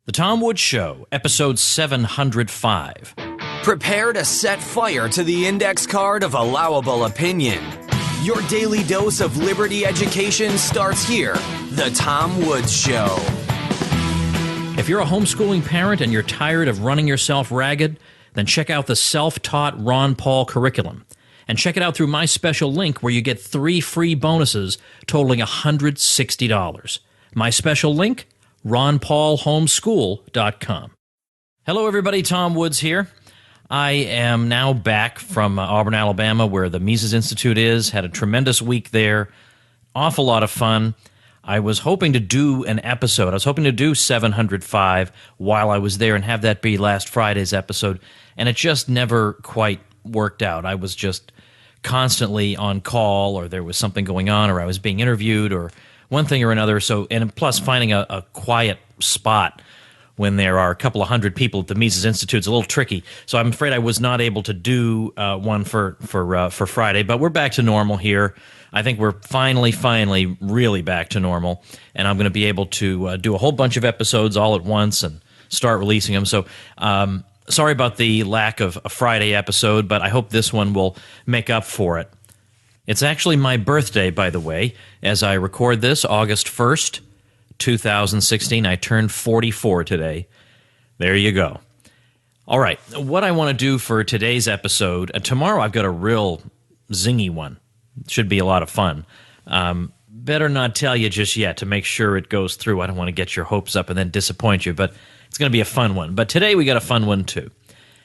The Tom Woods Show, episode 705. Prepare to set fire to the index card of allowable opinion. Your daily dose of liberty education starts here. The Tom Woods Show. If you're a homeschooling parent and you're tired of running yourself ragged, then check out the self-taught Ron Paul curriculum. And check it out through my special link where you get 3 free bonuses totaling $160. My special link? RonPaulHomeschool.com. Hello, everybody. Tom Woods here. I am now back from Auburn, Alabama, where the Mises Institute is. Had a tremendous week there. Awful lot of fun. I was hoping to do an episode. I was hoping to do 705 while I was there and have that be last Friday's episode, and it just never quite worked out. I was just constantly on call, or there was something going on, or I was being interviewed, or one thing or another. So, and plus finding a quiet spot when there are a couple of hundred people at the Mises Institute is a little tricky. So I'm afraid I was not able to do one for Friday, but we're back to normal here. I think we're finally really back to normal, and I'm going to be able to do a whole bunch of episodes all at once and start releasing them. So sorry about the lack of a Friday episode, but I hope this one will make up for it. It's actually my birthday, by the way. As I record this, August 1st, 2016. I turned 44 today. There you go. All right, what I want to do for today's episode, tomorrow I've got a real zingy one. Should be a lot of fun. Better not tell you just yet to make sure it goes through. I don't want to get your hopes up and then disappoint you, but it's going to be a fun one. But today we got a fun one too.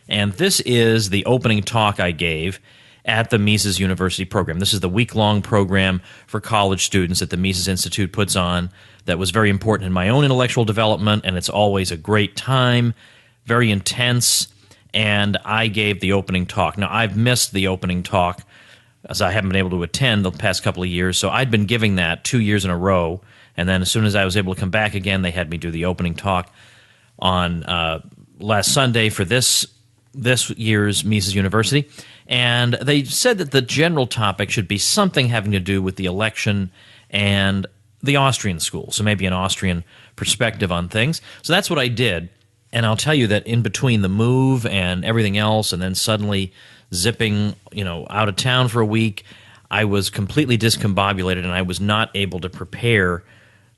And this is the opening talk I gave at the Mises University program. This is the week-long program for college students that the Mises Institute puts on that was very important in my own intellectual development, and it's always a great time, very intense, and I gave the opening talk. Now, I've missed the opening talk as I haven't been able to attend the past couple of years, so I'd been giving that 2 years in a row, and then as soon as I was able to come back again, they had me do the opening talk on last Sunday for this year's Mises University, and they said that the general topic should be something having to do with the election and the Austrian school, so maybe an Austrian perspective on things. So that's what I did, and I'll tell you that in between the move and everything else, and then suddenly zipping, out of town for a week, I was completely discombobulated, and I was not able to prepare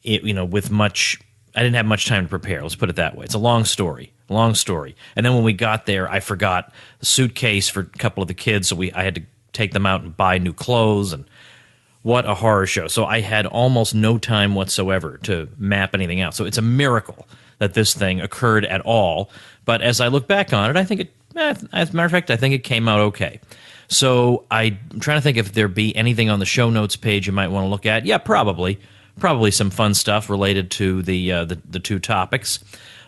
it, with much. I didn't have much time to prepare. Let's put it that way. It's a long story. And then when we got there, I forgot the suitcase for a couple of the kids, so I had to take them out and buy new clothes, and what a horror show. So I had almost no time whatsoever to map anything out. So it's a miracle that this thing occurred at all. But as I look back on it, I think as a matter of fact, I think it came out okay. So I'm trying to think if there be anything on the show notes page you might want to look at. Yeah, probably some fun stuff related to the two topics.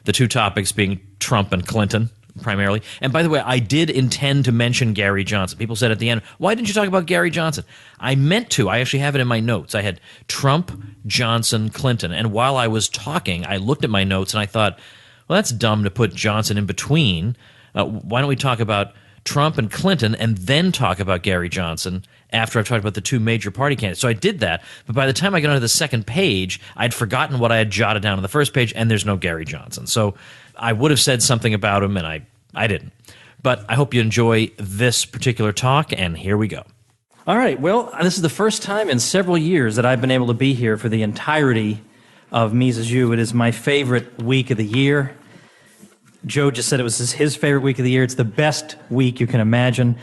The two topics being Trump and Clinton, primarily. And by the way, I did intend to mention Gary Johnson. People said at the end, why didn't you talk about Gary Johnson? I meant to. I actually have it in my notes. I had Trump, Johnson, Clinton. And while I was talking, I looked at my notes and I thought, well, that's dumb to put Johnson in between. Why don't we talk about Trump and Clinton and then talk about Gary Johnson after I've talked about the two major party candidates? So I did that, but by the time I got onto the second page, I'd forgotten what I had jotted down on the first page, and there's no Gary Johnson. So I would have said something about him, and I didn't. But I hope you enjoy this particular talk, and here we go. All right, well, this is the first time in several years that I've been able to be here for the entirety of Mises U. It is my favorite week of the year. Joe just said it was his favorite week of the year. It's the best week you can imagine.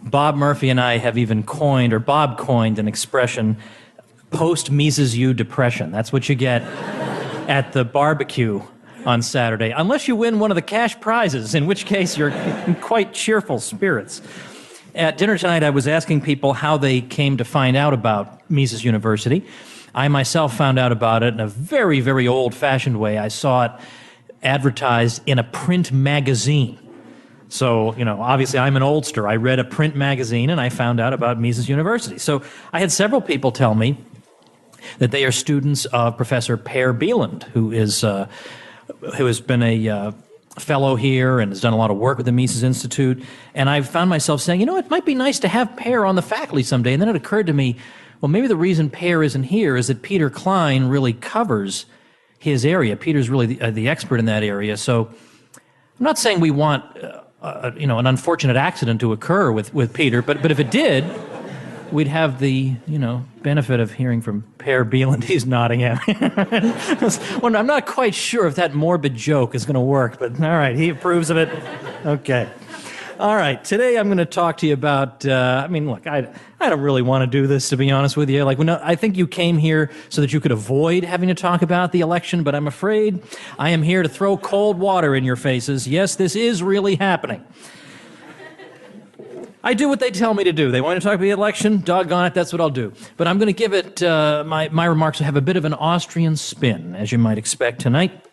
Bob Murphy and I have even coined an expression, post-Mises U depression. That's what you get at the barbecue on Saturday, unless you win one of the cash prizes, in which case you're in quite cheerful spirits. At dinner tonight, I was asking people how they came to find out about Mises University. I myself found out about it in a very, very old-fashioned way. I saw it advertised in a print magazine. So, obviously I'm an oldster. I read a print magazine and I found out about Mises University. So I had several people tell me that they are students of Professor Per Bieland, who has been a fellow here and has done a lot of work with the Mises Institute. And I found myself saying, it might be nice to have Per on the faculty someday. And then it occurred to me, well, maybe the reason Per isn't here is that Peter Klein really covers his area. Peter's really the expert in that area. So I'm not saying we want an unfortunate accident to occur with Peter, but if it did, we'd have the benefit of hearing from Per Bieland. He's nodding at me. Well, I'm not quite sure if that morbid joke is going to work, but all right, he approves of it. Okay. All right, today I'm going to talk to you about, look, I don't really want to do this, to be honest with you. I think you came here so that you could avoid having to talk about the election, but I'm afraid I am here to throw cold water in your faces. Yes, this is really happening. I do what they tell me to do. They want to talk about the election, doggone it, that's what I'll do. But I'm going to give it, my remarks have a bit of an Austrian spin, as you might expect tonight.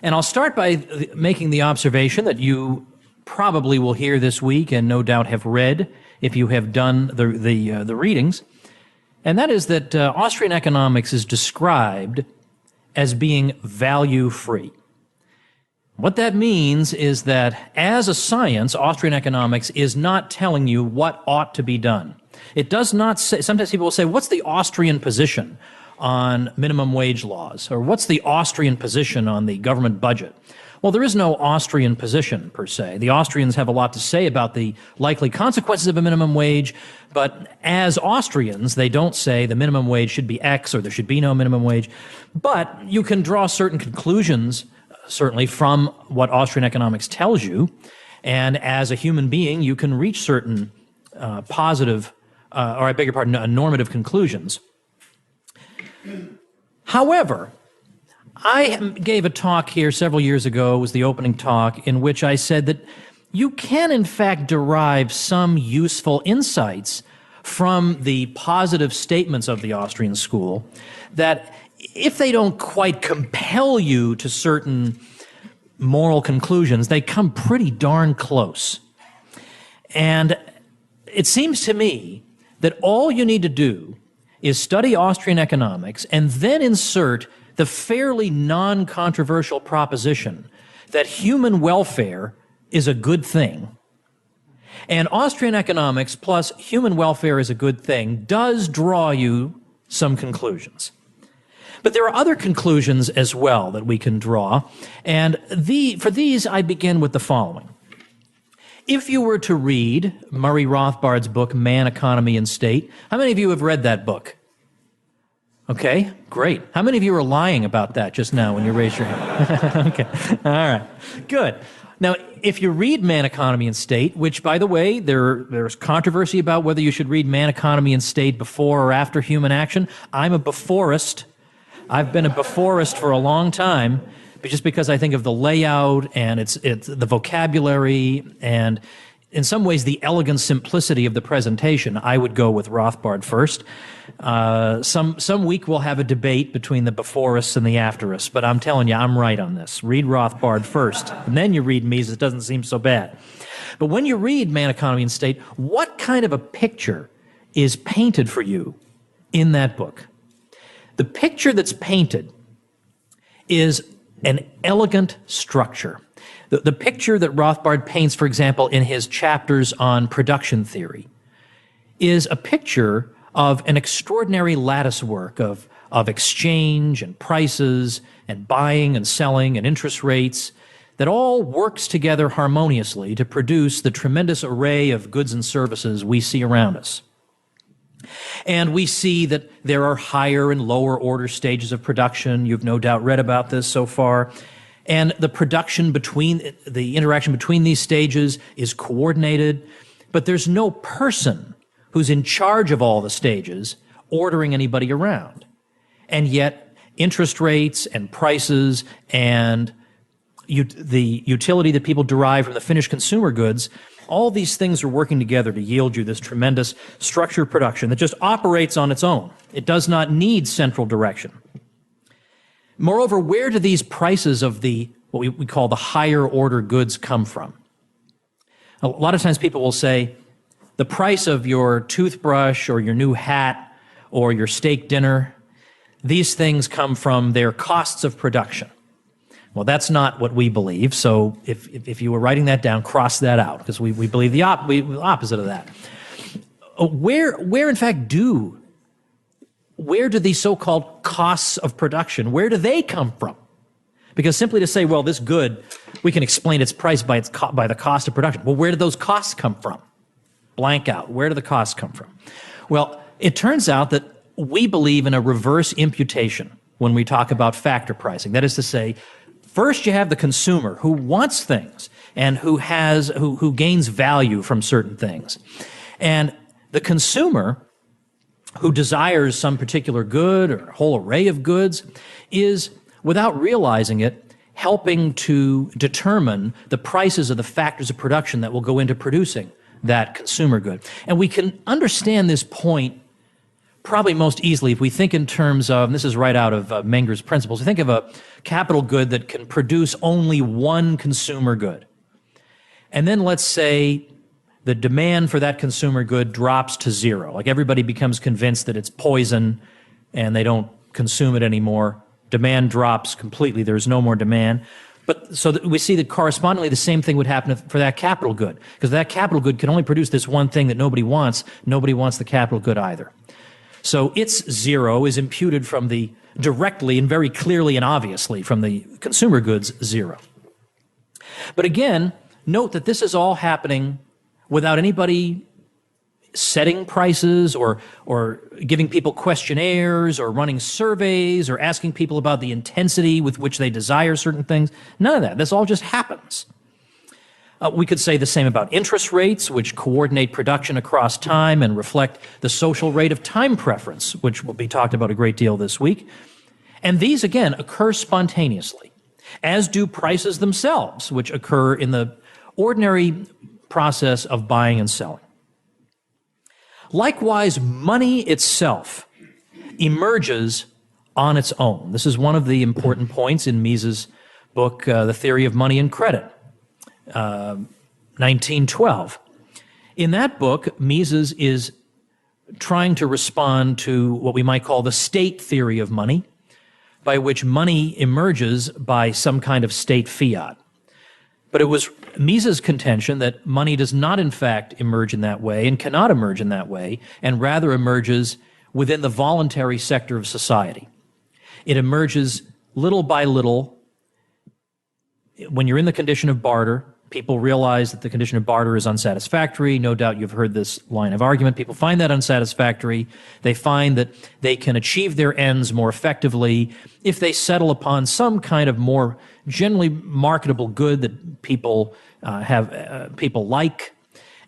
And I'll start by making the observation that you probably will hear this week, and no doubt have read if you have done the readings, and that is that Austrian economics is described as being value-free. What that means is that as a science, Austrian economics is not telling you what ought to be done. It does not say, sometimes people will say, what's the Austrian position on minimum wage laws? Or what's the Austrian position on the government budget? Well, there is no Austrian position, per se. The Austrians have a lot to say about the likely consequences of a minimum wage, but as Austrians, they don't say the minimum wage should be X or there should be no minimum wage. But you can draw certain conclusions, certainly, from what Austrian economics tells you, and as a human being, you can reach certain normative conclusions. However, I gave a talk here several years ago, it was the opening talk, in which I said that you can, in fact, derive some useful insights from the positive statements of the Austrian school, that if they don't quite compel you to certain moral conclusions, they come pretty darn close. And it seems to me that all you need to do is study Austrian economics and then insert the fairly non-controversial proposition that human welfare is a good thing. And Austrian economics plus human welfare is a good thing does draw you some conclusions. But there are other conclusions as well that we can draw, and for these I begin with the following. If you were to read Murray Rothbard's book, Man, Economy, and State, how many of you have read that book? Okay, great. How many of you are lying about that just now when you raised your hand? Okay, all right, good. Now, if you read Man, Economy, and State, which, by the way, there's controversy about whether you should read Man, Economy, and State before or after Human Action. I'm a beforist. I've been a beforist for a long time, but just because I think of the layout and it's the vocabulary and in some ways the elegant simplicity of the presentation, I would go with Rothbard first. Some week we'll have a debate between the beforists and the afterists, but I'm telling you, I'm right on this. Read Rothbard first, and then you read Mises. It doesn't seem so bad. But when you read Man, Economy, and State, what kind of a picture is painted for you in that book? The picture that's painted is an elegant structure. The picture that Rothbard paints, for example, in his chapters on production theory, is a picture of an extraordinary lattice work of exchange and prices and buying and selling and interest rates that all works together harmoniously to produce the tremendous array of goods and services we see around us. And we see that there are higher and lower order stages of production. You've no doubt read about this so far. And the interaction between these stages is coordinated, but there's no person who's in charge of all the stages ordering anybody around. And yet, interest rates and prices and the utility that people derive from the finished consumer goods, all these things are working together to yield you this tremendous structured production that just operates on its own. It does not need central direction. Moreover, where do these prices of what we call the higher order goods come from? A lot of times people will say, the price of your toothbrush or your new hat or your steak dinner, these things come from their costs of production. Well, that's not what we believe, so if you were writing that down, cross that out, because we believe the opposite of that. Where in fact, where do these so-called costs of production, where do they come from? Because simply to say, well, this good, we can explain its price by the cost of production. Well, where do those costs come from? Blank out. Where do the costs come from? Well, it turns out that we believe in a reverse imputation when we talk about factor pricing. That is to say, first you have the consumer who wants things and who gains value from certain things. And the consumer who desires some particular good or a whole array of goods is, without realizing it, helping to determine the prices of the factors of production that will go into producing that consumer good. And we can understand this point probably most easily if we think in terms of, and this is right out of Menger's principles, we think of a capital good that can produce only one consumer good. And then let's say the demand for that consumer good drops to zero. Like everybody becomes convinced that it's poison and they don't consume it anymore. Demand drops completely. There's no more demand. But so that we see that correspondingly the same thing would happen for that capital good, because that capital good can only produce this one thing that nobody wants. Nobody wants the capital good either. So its zero is imputed from the directly and very clearly and obviously from the consumer goods zero. But again, note that this is all happening without anybody setting prices or giving people questionnaires or running surveys or asking people about the intensity with which they desire certain things. None of that. This all just happens. We could say the same about interest rates, which coordinate production across time and reflect the social rate of time preference, which will be talked about a great deal this week. And these, again, occur spontaneously, as do prices themselves, which occur in the ordinary process of buying and selling. Likewise, money itself emerges on its own. This is one of the important points in Mises' book, The Theory of Money and Credit, 1912. In that book, Mises is trying to respond to what we might call the state theory of money, by which money emerges by some kind of state fiat. But it was Mises' contention that money does not, in fact, emerge in that way and cannot emerge in that way, and rather emerges within the voluntary sector of society. It emerges little by little. When you're in the condition of barter, people realize that the condition of barter is unsatisfactory. No doubt you've heard this line of argument. People find that unsatisfactory. They find that they can achieve their ends more effectively if they settle upon some kind of more generally marketable good that people people like.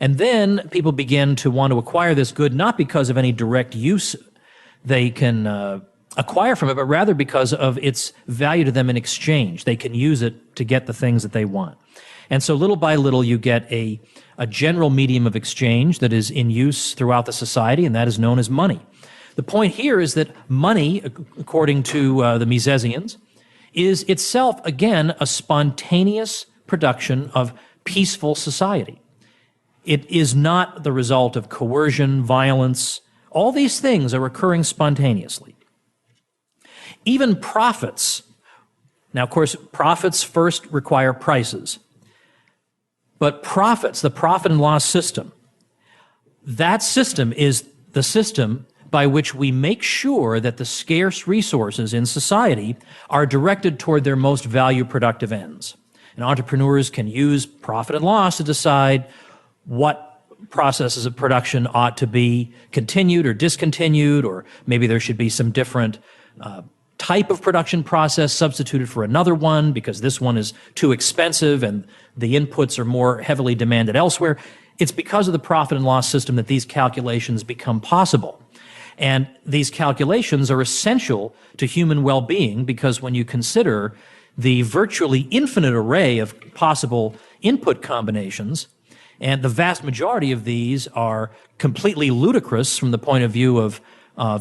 And then people begin to want to acquire this good not because of any direct use they can acquire from it, but rather because of its value to them in exchange. They can use it to get the things that they want. And so little by little, you get a general medium of exchange that is in use throughout the society, and that is known as money. The point here is that money, according to the Misesians, is itself, again, a spontaneous production of peaceful society. It is not the result of coercion, violence. All these things are occurring spontaneously. Even profits. Now, of course, profits first require prices. But profits, the profit and loss system, that system is the system by which we make sure that the scarce resources in society are directed toward their most value-productive ends. And entrepreneurs can use profit and loss to decide what processes of production ought to be continued or discontinued, or maybe there should be some different type of production process substituted for another one because this one is too expensive and the inputs are more heavily demanded elsewhere. It's because of the profit and loss system that these calculations become possible. And these calculations are essential to human well-being because when you consider the virtually infinite array of possible input combinations, and the vast majority of these are completely ludicrous from the point of view of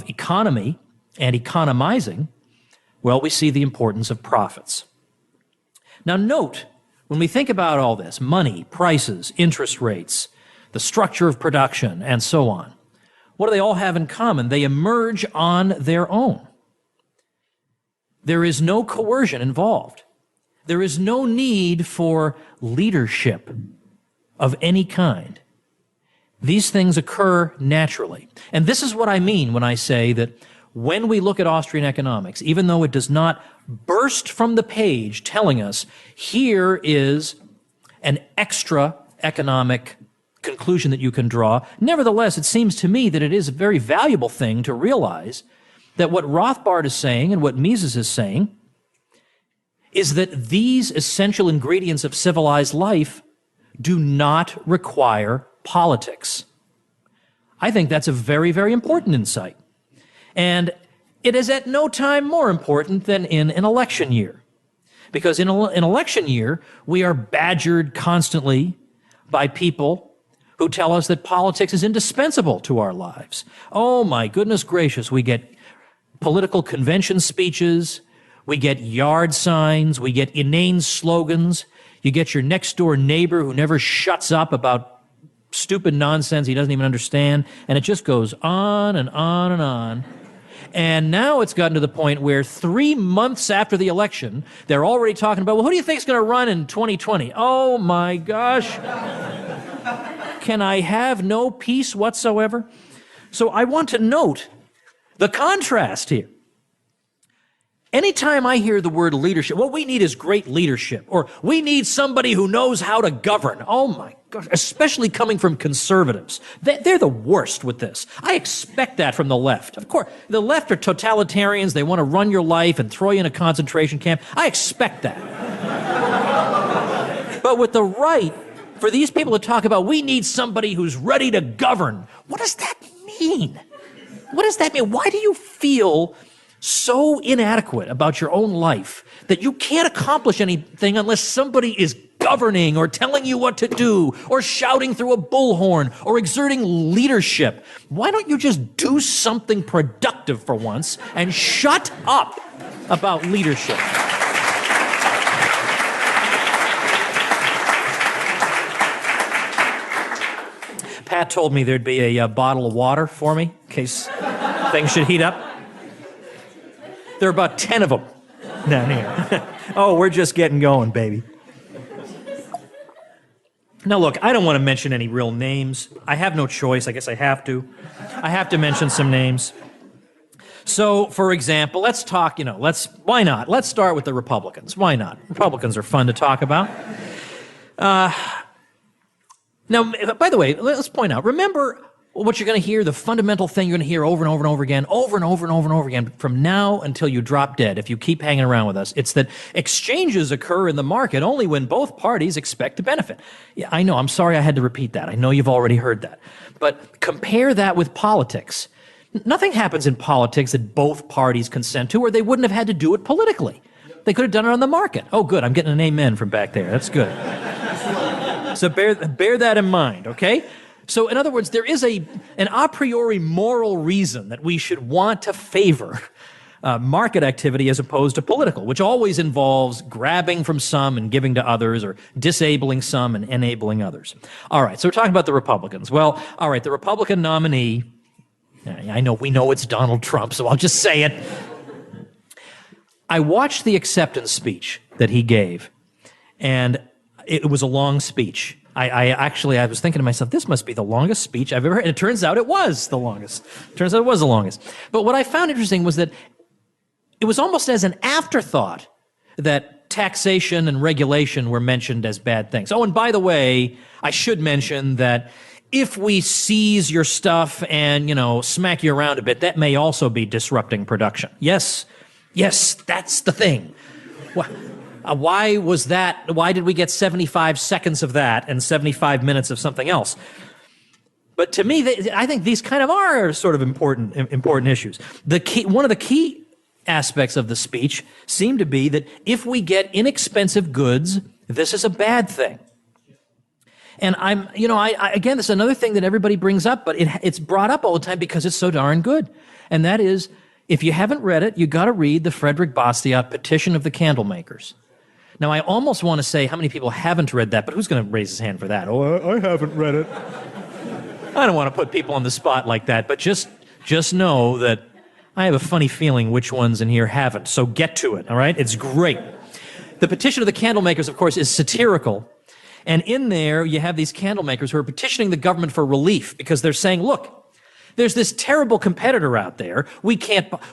economy and economizing, well, we see the importance of profits. Now note, when we think about all this, money, prices, interest rates, the structure of production, and so on, what do they all have in common? They emerge on their own. There is no coercion involved. There is no need for leadership of any kind. These things occur naturally. And this is what I mean when I say that when we look at Austrian economics, even though it does not burst from the page telling us here is an extra economic conclusion that you can draw, nevertheless, it seems to me that it is a very valuable thing to realize that what Rothbard is saying and what Mises is saying is that these essential ingredients of civilized life do not require politics. I think that's a very, very important insight. And it is at no time more important than in an election year. Because in an election year, we are badgered constantly by people who tell us that politics is indispensable to our lives. Oh my goodness gracious, we get political convention speeches, we get yard signs, we get inane slogans, you get your next door neighbor who never shuts up about stupid nonsense he doesn't even understand, and it just goes on and on and on. And now it's gotten to the point where 3 months after the election, they're already talking about, well, who do you think is going to run in 2020? Oh my gosh. Can I have no peace whatsoever? So I want to note the contrast here. Anytime I hear the word leadership, what we need is great leadership, or we need somebody who knows how to govern. Oh my gosh, especially coming from conservatives. They're the worst with this. I expect that from the left. Of course, the left are totalitarians. They want to run your life and throw you in a concentration camp. I expect that. But with the right, for these people to talk about, we need somebody who's ready to govern. What does that mean? What does that mean? Why do you feel so inadequate about your own life that you can't accomplish anything unless somebody is governing or telling you what to do or shouting through a bullhorn or exerting leadership? Why don't you just do something productive for once and shut up about leadership? Pat told me there'd be a bottle of water for me in case things should heat up. There are about 10 of them down here. Oh, we're just getting going, baby. Now, look, I don't want to mention any real names. I have no choice. I guess I have to. I have to mention some names. So, for example, let's talk, why not? Let's start with the Republicans. Why not? Republicans are fun to talk about. Now, by the way, let's point out, remember what you're going to hear, the fundamental thing you're going to hear over and over and over again, over and over and over and over again, from now until you drop dead, if you keep hanging around with us. It's that exchanges occur in the market only when both parties expect to benefit. Yeah, I know, I'm sorry I had to repeat that. I know you've already heard that. But compare that with politics. Nothing happens in politics that both parties consent to, or they wouldn't have had to do it politically. They could have done it on the market. Oh, good, I'm getting an amen from back there. That's good. So bear that in mind, okay? So, in other words, there is an a priori moral reason that we should want to favor market activity as opposed to political, which always involves grabbing from some and giving to others, or disabling some and enabling others. All right, so we're talking about the Republicans. Well, all right, the Republican nominee, we know it's Donald Trump, so I'll just say it. I watched the acceptance speech that he gave, and it was a long speech. I was thinking to myself, this must be the longest speech I've ever heard. And it turns out it was the longest. But what I found interesting was that it was almost as an afterthought that taxation and regulation were mentioned as bad things. Oh, and by the way, I should mention that if we seize your stuff and, smack you around a bit, that may also be disrupting production. Yes, that's the thing. Why was that? Why did we get 75 seconds of that and 75 minutes of something else? But to me, I think these kind of are sort of important issues. One of the key aspects of the speech seemed to be that if we get inexpensive goods, this is a bad thing. And again, this is another thing that everybody brings up, but it's brought up all the time because it's so darn good. And that is, if you haven't read it, you got to read the Frederick Bastiat Petition of the Candlemakers. Now, I almost want to say how many people haven't read that, but who's going to raise his hand for that? Oh, I haven't read it. I don't want to put people on the spot like that, but just know that I have a funny feeling which ones in here haven't, so get to it, all right? It's great. The Petition of the Candlemakers, of course, is satirical, and in there you have these candlemakers who are petitioning the government for relief because they're saying, look, There's this terrible competitor out there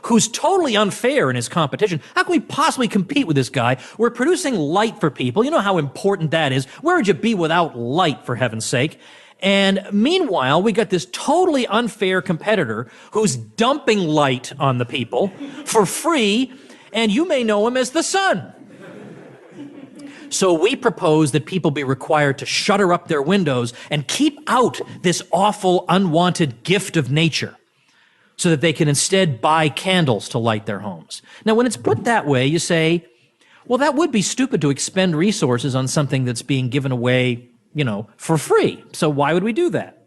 who's totally unfair in his competition. How can we possibly compete with this guy? We're producing light for people. You know how important that is. Where would you be without light, for heaven's sake? And meanwhile, we got this totally unfair competitor who's dumping light on the people for free, and you may know him as the sun. So we propose that people be required to shutter up their windows and keep out this awful, unwanted gift of nature so that they can instead buy candles to light their homes. Now, when it's put that way, you say, well, that would be stupid to expend resources on something that's being given away, for free. So why would we do that?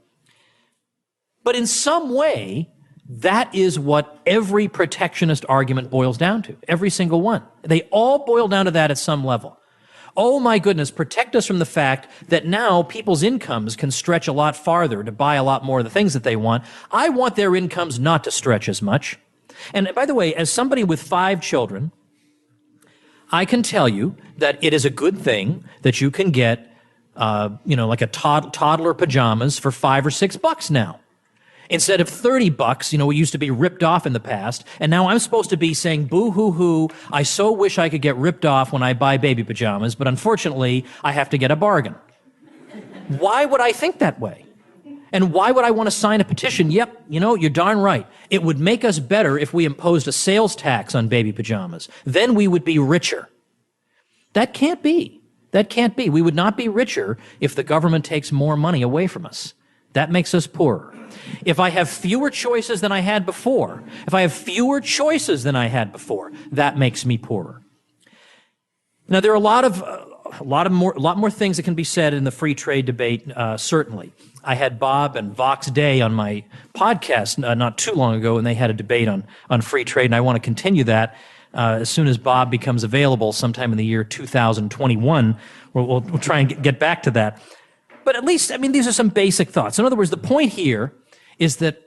But in some way, that is what every protectionist argument boils down to, every single one. They all boil down to that at some level. Oh my goodness, protect us from the fact that now people's incomes can stretch a lot farther to buy a lot more of the things that they want. I want their incomes not to stretch as much. And by the way, as somebody with 5 children, I can tell you that it is a good thing that you can get, like a toddler pajamas for $5 or $6 now. Instead of $30, we used to be ripped off in the past, and now I'm supposed to be saying, boo-hoo-hoo, I so wish I could get ripped off when I buy baby pajamas, but unfortunately, I have to get a bargain. Why would I think that way? And why would I want to sign a petition? Yep, you're darn right. It would make us better if we imposed a sales tax on baby pajamas. Then we would be richer. That can't be. That can't be. We would not be richer if the government takes more money away from us. That makes us poorer. If I have fewer choices than I had before, that makes me poorer. Now, there are a lot more things that can be said in the free trade debate, certainly. I had Bob and Vox Day on my podcast not too long ago, and they had a debate on free trade, and I want to continue that as soon as Bob becomes available sometime in the year 2021. We'll try and get back to that. But at least, these are some basic thoughts. In other words, the point here is that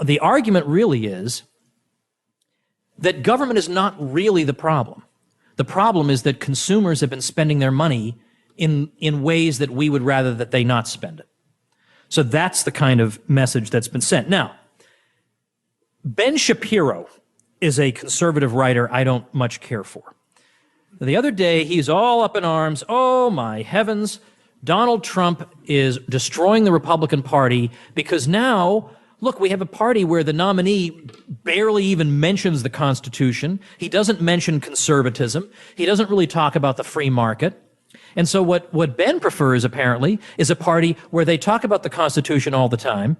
the argument really is that government is not really the problem. The problem is that consumers have been spending their money in ways that we would rather that they not spend it. So that's the kind of message that's been sent. Now, Ben Shapiro is a conservative writer I don't much care for. The other day, he's all up in arms. Oh, my heavens. Donald Trump is destroying the Republican Party because now, look, we have a party where the nominee barely even mentions the Constitution. He doesn't mention conservatism. He doesn't really talk about the free market. And so what Ben prefers, apparently, is a party where they talk about the Constitution all the time.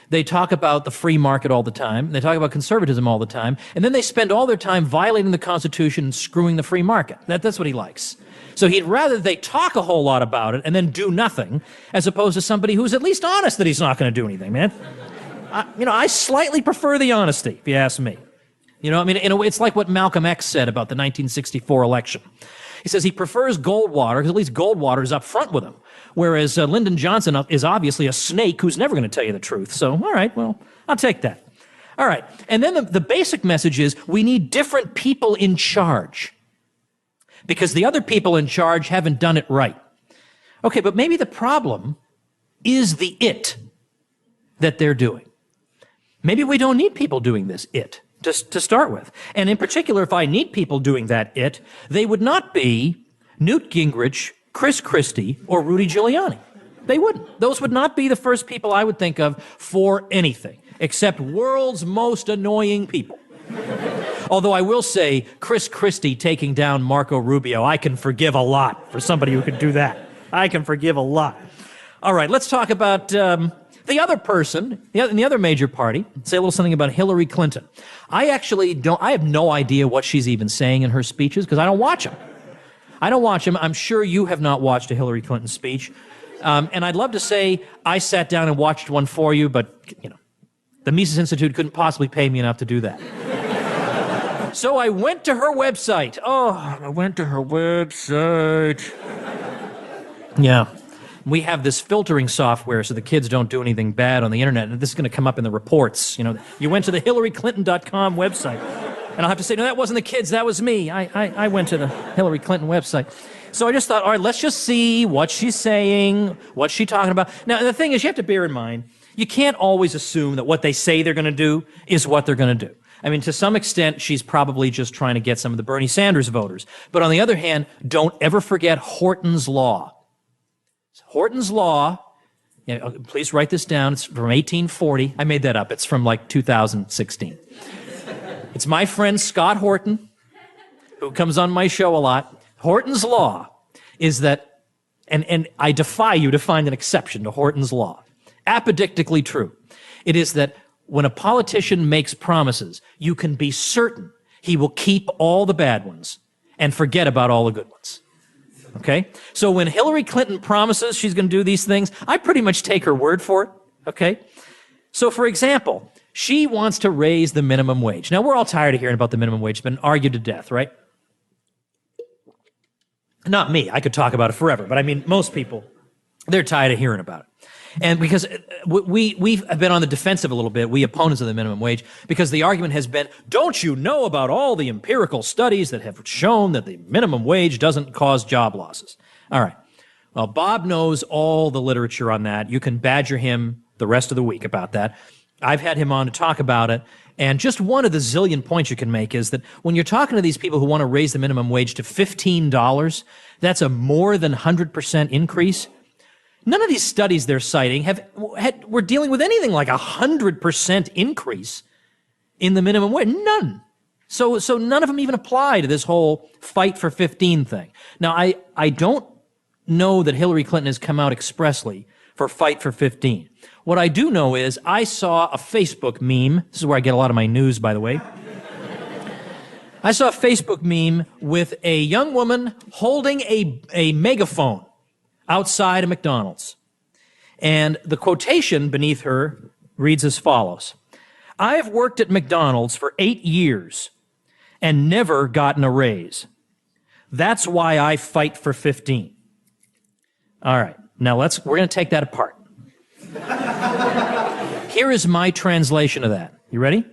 They talk about the free market all the time. They talk about conservatism all the time. And then they spend all their time violating the Constitution and screwing the free market. That's what he likes. So he'd rather they talk a whole lot about it and then do nothing, as opposed to somebody who's at least honest that he's not going to do anything, man. I slightly prefer the honesty, if you ask me. In a way, it's like what Malcolm X said about the 1964 election. He says he prefers Goldwater because at least Goldwater is up front with him, whereas Lyndon Johnson is obviously a snake who's never going to tell you the truth. So, all right, well, I'll take that. All right, and then the basic message is we need different people in charge, because the other people in charge haven't done it right. Okay, but maybe the problem is the it that they're doing. Maybe we don't need people doing this it to start with. And in particular, if I need people doing that it, they would not be Newt Gingrich, Chris Christie, or Rudy Giuliani. They wouldn't. Those would not be the first people I would think of for anything, except world's most annoying people. Although I will say, Chris Christie taking down Marco Rubio, I can forgive a lot for somebody who could do that. I can forgive a lot. All right, let's talk about the other person in the other major party. Say a little something about Hillary Clinton. I have no idea what she's even saying in her speeches because I don't watch them. I'm sure you have not watched a Hillary Clinton speech. And I'd love to say I sat down and watched one for you, but, the Mises Institute couldn't possibly pay me enough to do that. So I went to her website. Yeah. We have this filtering software so the kids don't do anything bad on the internet, and this is going to come up in the reports. You went to the HillaryClinton.com website. And I'll have to say, no, that wasn't the kids, that was me. I went to the Hillary Clinton website. So I just thought, all right, let's just see what she's saying, what's she talking about. Now, the thing is, you have to bear in mind, You can't always assume that what they say they're going to do is what they're going to do. I mean, to some extent, she's probably just trying to get some of the Bernie Sanders voters. But on the other hand, don't ever forget Horton's Law. Horton's Law, please write this down. It's from 1840. I made that up. It's from like 2016. It's my friend Scott Horton, who comes on my show a lot. Horton's Law is that, and I defy you to find an exception to Horton's Law. Apodictically true. It is that when a politician makes promises, you can be certain he will keep all the bad ones and forget about all the good ones. Okay? So when Hillary Clinton promises she's going to do these things, I pretty much take her word for it. Okay? So for example, she wants to raise the minimum wage. Now, we're all tired of hearing about the minimum wage. It's been argued to death, right? Not me. I could talk about it forever. But I mean, most people, they're tired of hearing about it. And because we've been on the defensive a little bit, we opponents of the minimum wage, because the argument has been, don't you know about all the empirical studies that have shown that the minimum wage doesn't cause job losses? All right. Well, Bob knows all the literature on that. You can badger him the rest of the week about that. I've had him on to talk about it. And just one of the zillion points you can make is that when you're talking to these people who want to raise the minimum wage to $15, that's a more than 100% increase. None of these studies they're citing were dealing with anything like 100% increase in the minimum wage. None. So none of them even apply to this whole fight for 15 thing. Now, I don't know that Hillary Clinton has come out expressly for fight for 15. What I do know is I saw a Facebook meme. This is where I get a lot of my news, by the way. I saw a Facebook meme with a young woman holding a megaphone outside a McDonald's. And the quotation beneath her reads as follows. I've worked at McDonald's for 8 years and never gotten a raise. That's why I fight for 15. All right. Now we're going to take that apart. Here is my translation of that. You ready?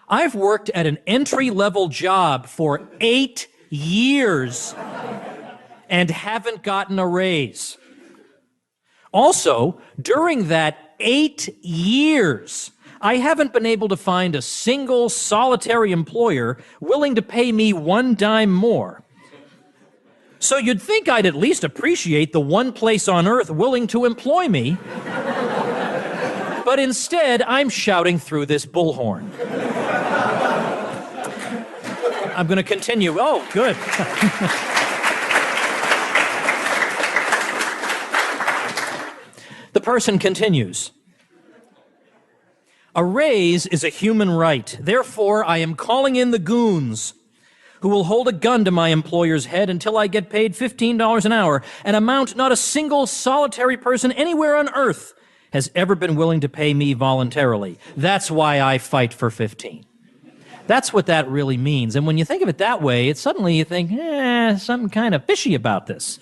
I've worked at an entry-level job for 8 years and haven't gotten a raise. Also, during that 8 years, I haven't been able to find a single solitary employer willing to pay me one dime more. So you'd think I'd at least appreciate the one place on earth willing to employ me. But instead, I'm shouting through this bullhorn. I'm going to continue. Oh, good. The person continues. A raise is a human right. Therefore, I am calling in the goons who will hold a gun to my employer's head until I get paid $15 an hour, an amount not a single solitary person anywhere on earth has ever been willing to pay me voluntarily. That's why I fight for 15. That's what that really means. And when you think of it that way, suddenly you think, something kind of fishy about this.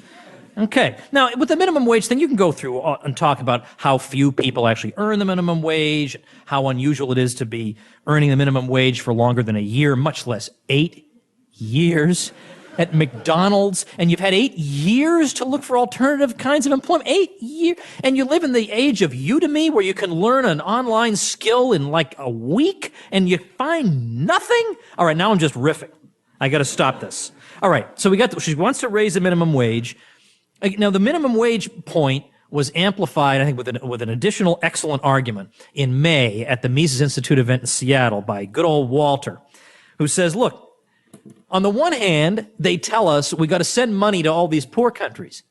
Okay. Now, with the minimum wage thing, you can go through and talk about how few people actually earn the minimum wage, how unusual it is to be earning the minimum wage for longer than a year, much less 8 years at McDonald's, and you've had 8 years to look for alternative kinds of employment. 8 years, and you live in the age of Udemy, where you can learn an online skill in like a week, and you find nothing. All right, now I'm just riffing. I got to stop this. All right, so she wants to raise the minimum wage. Now, the minimum wage point was amplified, I think, with an additional excellent argument in May at the Mises Institute event in Seattle by good old Walter, who says, look, on the one hand, they tell us we got to send money to all these poor countries.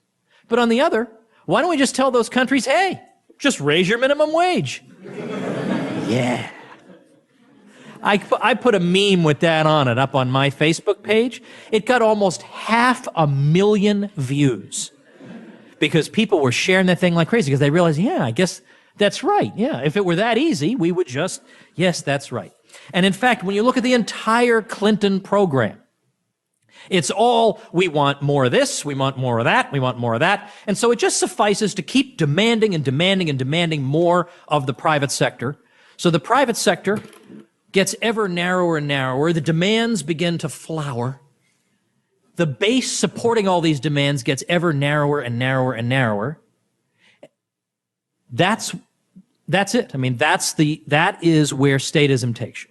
But on the other, why don't we just tell those countries, hey, just raise your minimum wage? Yeah. I put a meme with that on it up on my Facebook page. It got almost 500,000 views because people were sharing that thing like crazy because they realized, yeah, I guess that's right. Yeah, if it were that easy, we would just, yes, that's right. And in fact, when you look at the entire Clinton program, it's all, we want more of this, we want more of that, we want more of that. And so it just suffices to keep demanding and demanding and demanding more of the private sector. So the private sector gets ever narrower and narrower. The demands begin to flower. The base supporting all these demands gets ever narrower and narrower and narrower. That's That's it. I mean, that is where statism takes you.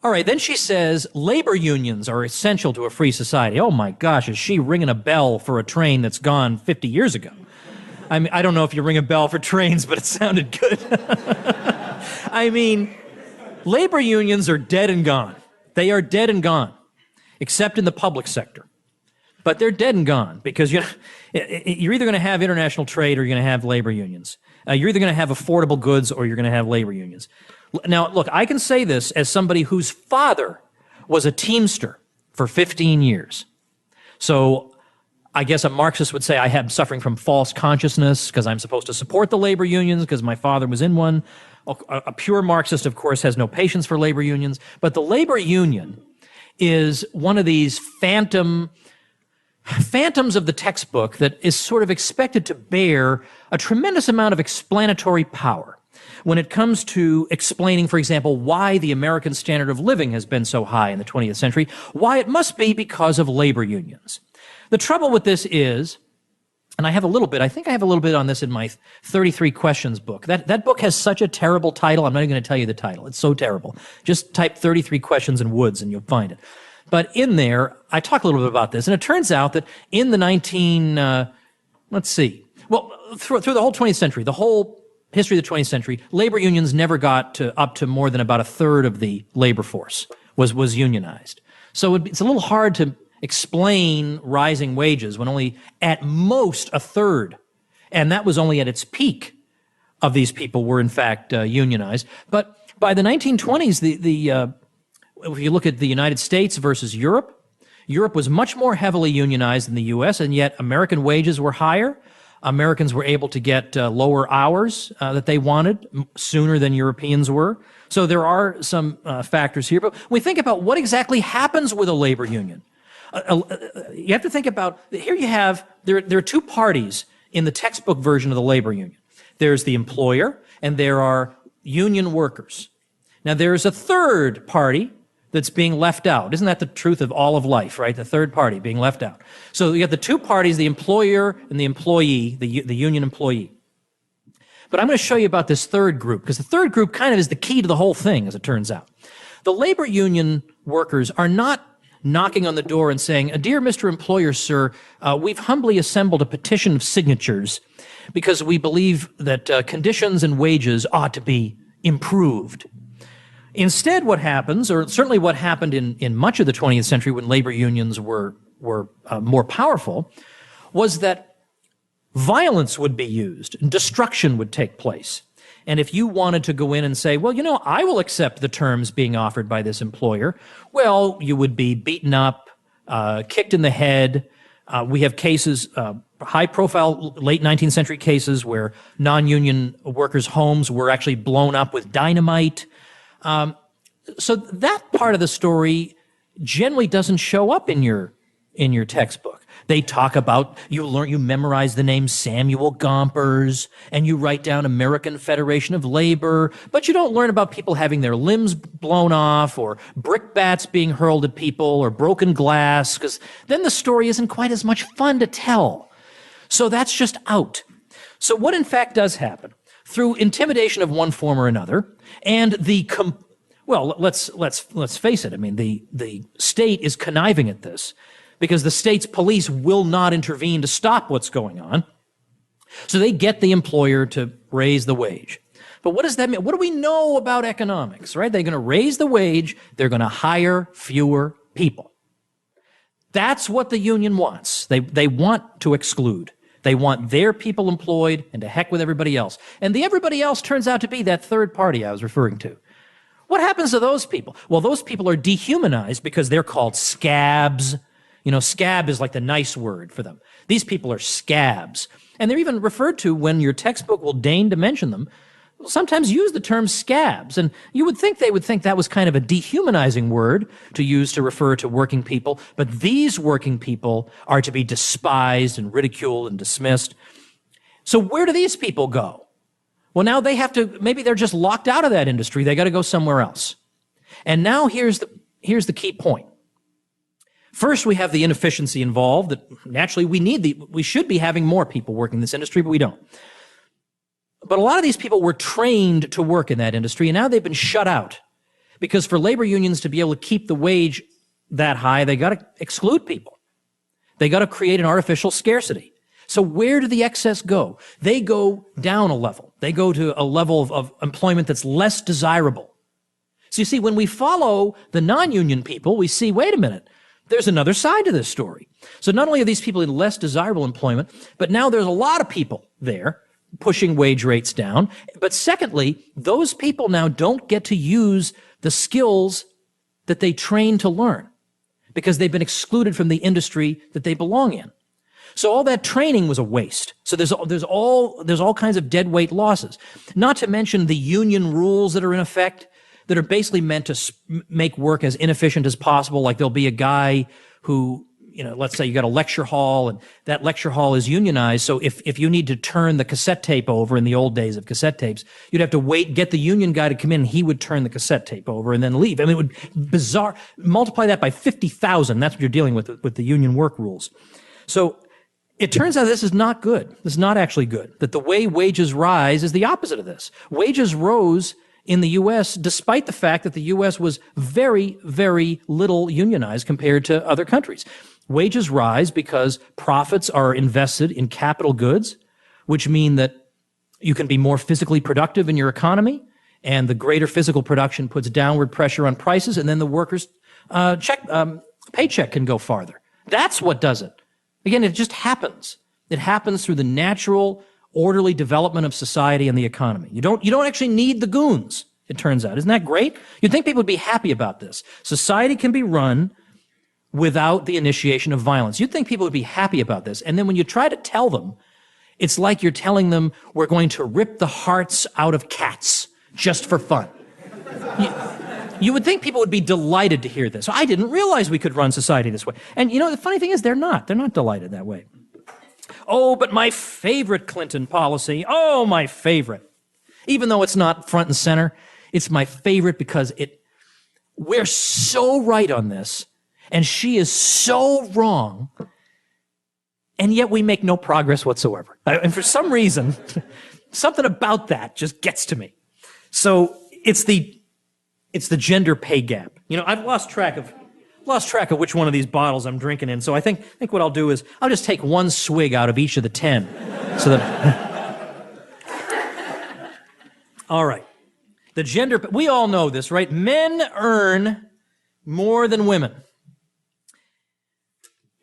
All right, then she says labor unions are essential to a free society. Oh my gosh, is she ringing a bell for a train that's gone 50 years ago? I mean, I don't know if you ring a bell for trains, but it sounded good. I mean, labor unions are dead and gone. They are dead and gone, except in the public sector. But they're dead and gone because you're either going to have international trade or you're going to have labor unions. You're either going to have affordable goods or you're going to have labor unions. Now, look, I can say this as somebody whose father was a Teamster for 15 years. So I guess a Marxist would say I am suffering from false consciousness because I'm supposed to support the labor unions because my father was in one. A pure Marxist, of course, has no patience for labor unions. But the labor union is one of these phantoms of the textbook that is sort of expected to bear a tremendous amount of explanatory power when it comes to explaining, for example, why the American standard of living has been so high in the 20th century, why it must be because of labor unions. The trouble with this is, and I think I have a little bit on this in my 33 Questions book. That book has such a terrible title, I'm not even going to tell you the title. It's so terrible. Just type 33 Questions in Woods and you'll find it. But in there, I talk a little bit about this, and it turns out that in the through the whole 20th century, the whole history of the 20th century, labor unions never got up to more than about a third of the labor force was unionized. So it's a little hard to explain rising wages when only at most a third, and that was only at its peak, of these people were in fact unionized. But by the 1920s, if you look at the United States versus Europe, Europe was much more heavily unionized than the U.S., and yet American wages were higher. Americans were able to get lower hours that they wanted sooner than Europeans were. So there are some factors here. But when we think about what exactly happens with a labor union, you have to think about, here you have, there are two parties in the textbook version of the labor union. There's the employer, and there are union workers. Now, there's a third party that's being left out. Isn't that the truth of all of life, right? The third party being left out. So you have the two parties, the employer and the employee, the union employee. But I'm going to show you about this third group, because the third group kind of is the key to the whole thing, as it turns out. The labor union workers are not knocking on the door and saying, "Dear Mr. Employer, sir, we've humbly assembled a petition of signatures because we believe that conditions and wages ought to be improved." Instead, what happens, or certainly what happened in much of the 20th century when labor unions were more powerful, was that violence would be used and destruction would take place. And if you wanted to go in and say, well, I will accept the terms being offered by this employer, well, you would be beaten up, kicked in the head. We have cases, high-profile late 19th century cases where non-union workers' homes were actually blown up with dynamite. So that part of the story generally doesn't show up in your textbook. They talk about, you memorize the name Samuel Gompers, and you write down American Federation of Labor, but you don't learn about people having their limbs blown off, or brickbats being hurled at people, or broken glass, because then the story isn't quite as much fun to tell. So that's just out. So what in fact does happen, through intimidation of one form or another, and let's face it. I mean, the state is conniving at this because the state's police will not intervene to stop what's going on. So they get the employer to raise the wage. But what does that mean? What do we know about economics, right? They're going to raise the wage. They're going to hire fewer people. That's what the union wants. They want to exclude. They want their people employed and to heck with everybody else. And the everybody else turns out to be that third party I was referring to. What happens to those people? Well, those people are dehumanized because they're called scabs. Scab is like the nice word for them. These people are scabs. And they're even referred to, when your textbook will deign to mention them, sometimes use the term scabs. And you would think they would think that was kind of a dehumanizing word to use to refer to working people. But these working people are to be despised and ridiculed and dismissed. So where do these people go? Well, now they have to, maybe they're just locked out of that industry. They got to go somewhere else. And now here's the key point. First, we have the inefficiency involved that naturally we should be having more people working in this industry, but we don't. But a lot of these people were trained to work in that industry, and now they've been shut out. Because for labor unions to be able to keep the wage that high, they got to exclude people. They got to create an artificial scarcity. So where do the excess go? They go down a level. They go to a level of employment that's less desirable. So you see, when we follow the non-union people, we see, wait a minute, there's another side to this story. So not only are these people in less desirable employment, but now there's a lot of people there pushing wage rates down. But secondly, those people now don't get to use the skills that they trained to learn because they've been excluded from the industry that they belong in. So all that training was a waste. So there's all kinds of dead weight losses. Not to mention the union rules that are in effect that are basically meant to make work as inefficient as possible. Like there'll be a guy who, let's say you got a lecture hall and that lecture hall is unionized. So if you need to turn the cassette tape over in the old days of cassette tapes, you'd have to wait, get the union guy to come in and he would turn the cassette tape over and then leave. I mean, it would bizarre. Multiply that by 50,000. That's what you're dealing with the union work rules. So it turns out this is not good. This is not actually good. That the way wages rise is the opposite of this. Wages rose in the U.S., despite the fact that the U.S. was very, very little unionized compared to other countries. Wages rise because profits are invested in capital goods, which mean that you can be more physically productive in your economy, and the greater physical production puts downward pressure on prices, and then the workers' paycheck can go farther. That's what does it. Again, it just happens. It happens through the natural, orderly development of society and the economy. You don't actually need the goons, it turns out. Isn't that great? You'd think people would be happy about this. Society can be run without the initiation of violence. You'd think people would be happy about this. And then when you try to tell them, it's like you're telling them we're going to rip the hearts out of cats just for fun. You would think people would be delighted to hear this. I didn't realize we could run society this way. And the funny thing is they're not. They're not delighted that way. Oh, but my favorite Clinton policy. Oh, my favorite. Even though it's not front and center, it's my favorite because we're so right on this, and she is so wrong, and yet we make no progress whatsoever. And for some reason, something about that just gets to me. So it's the gender pay gap. I've lost track of which one of these bottles I'm drinking in. So I think what I'll do is I'll just take one swig out of each of the 10. So that all right. We all know this, right? Men earn more than women.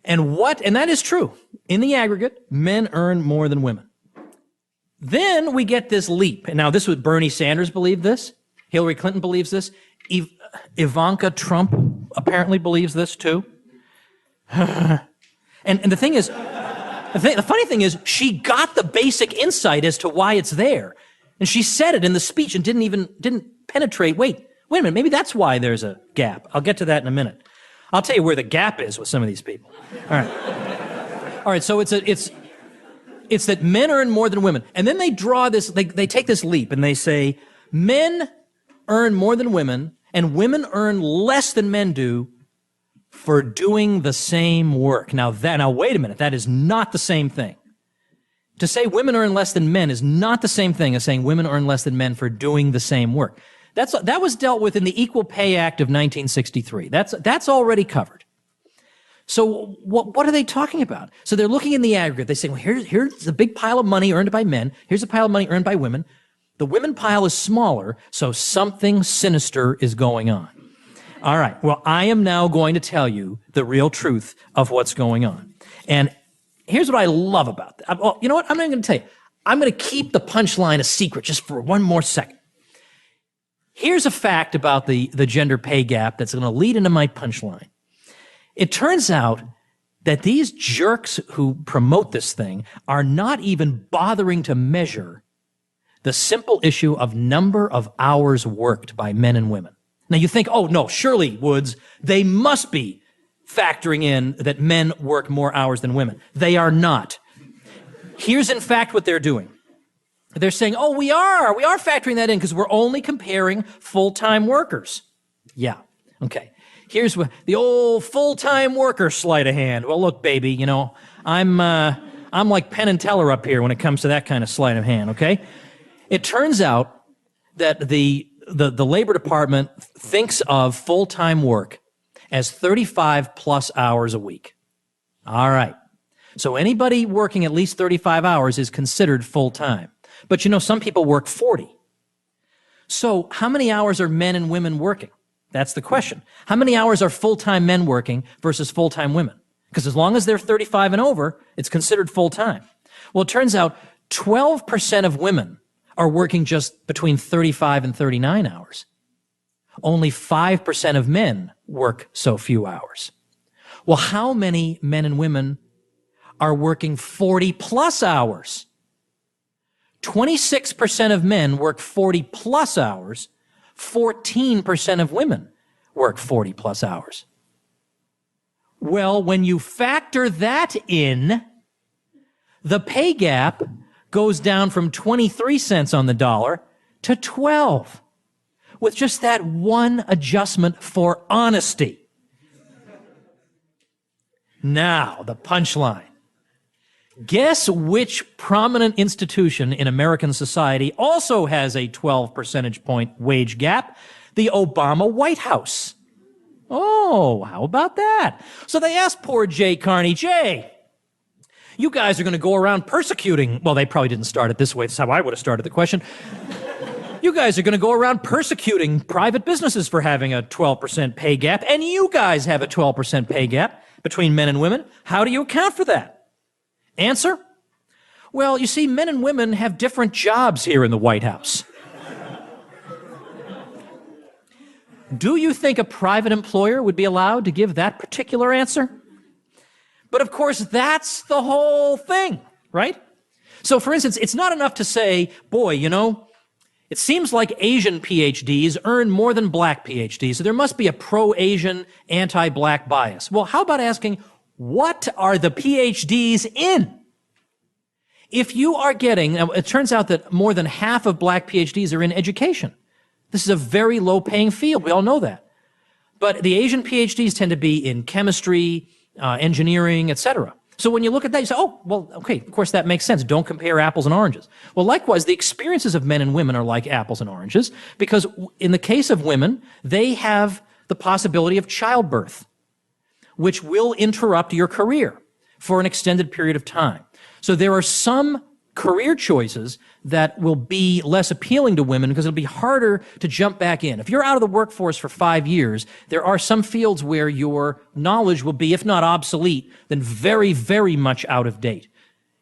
And that is true. In the aggregate, men earn more than women. Then we get this leap. And now Bernie Sanders believed this. Hillary Clinton believes this. Ivanka Trump apparently believes this too. and the thing is, the funny thing is, she got the basic insight as to why it's there. And she said it in the speech and didn't penetrate. Wait a minute, maybe that's why there's a gap. I'll get to that in a minute. I'll tell you where the gap is with some of these people. All right, so it's that men earn more than women. And then they draw this, they take this leap and they say, men earn more than women, and women earn less than men do for doing the same work. Now wait a minute, that is not the same thing. To say women earn less than men is not the same thing as saying women earn less than men for doing the same work. That was dealt with in the Equal Pay Act of 1963. That's already covered. So what are they talking about? So they're looking in the aggregate. They say, well, here's a big pile of money earned by men. Here's a pile of money earned by women. The women pile is smaller, so something sinister is going on. All right. Well, I am now going to tell you the real truth of what's going on. And here's what I love about that. Well, you know what? I'm not going to tell you. I'm going to keep the punchline a secret just for one more second. Here's a fact about the gender pay gap that's going to lead into my punchline. It turns out that these jerks who promote this thing are not even bothering to measure the simple issue of number of hours worked by men and women. Now you think, oh no, surely, Woods, they must be factoring in that men work more hours than women. They are not. Here's in fact what they're doing. They're saying, oh, we are factoring that in because we're only comparing full-time workers. Yeah, okay. Here's the old full-time worker sleight of hand. Well, look, baby, I'm like Penn and Teller up here when it comes to that kind of sleight of hand, okay? It turns out that the Labor Department thinks of full-time work as 35 plus hours a week. All right. So anybody working at least 35 hours is considered full-time. But some people work 40. So how many hours are men and women working? That's the question. How many hours are full-time men working versus full-time women? Because as long as they're 35 and over, it's considered full-time. Well, it turns out 12% of women are working just between 35 and 39 hours. Only 5% of men work so few hours. Well, how many men and women are working 40 plus hours? 26% of men work 40 plus hours. 14% of women work 40 plus hours. Well, when you factor that in, the pay gap goes down from 23 cents on the dollar to 12, with just that one adjustment for honesty. Now, the punchline. Guess which prominent institution in American society also has a 12 percentage point wage gap? The Obama White House. Oh, how about that? So they asked poor Jay Carney, Jay, you guys are going to go around persecuting. Well, they probably didn't start it this way. That's how I would have started the question. You guys are going to go around persecuting private businesses for having a 12% pay gap, and you guys have a 12% pay gap between men and women. How do you account for that? Answer? Well, you see, men and women have different jobs here in the White House. Do you think a private employer would be allowed to give that particular answer? But of course, that's the whole thing, right? So for instance, it's not enough to say, boy, it seems like Asian PhDs earn more than black PhDs, so there must be a pro-Asian, anti-black bias. Well, how about asking, what are the PhDs in? If you are getting, now it turns out that more than half of black PhDs are in education. This is a very low-paying field. We all know that. But the Asian PhDs tend to be in chemistry, engineering, etc. So when you look at that, you say, oh, well, okay, of course that makes sense. Don't compare apples and oranges. Well, likewise, the experiences of men and women are like apples and oranges because in the case of women, they have the possibility of childbirth, which will interrupt your career for an extended period of time. So there are some career choices that will be less appealing to women because it'll be harder to jump back in. If you're out of the workforce for 5 years, there are some fields where your knowledge will be, if not obsolete, then very, very much out of date.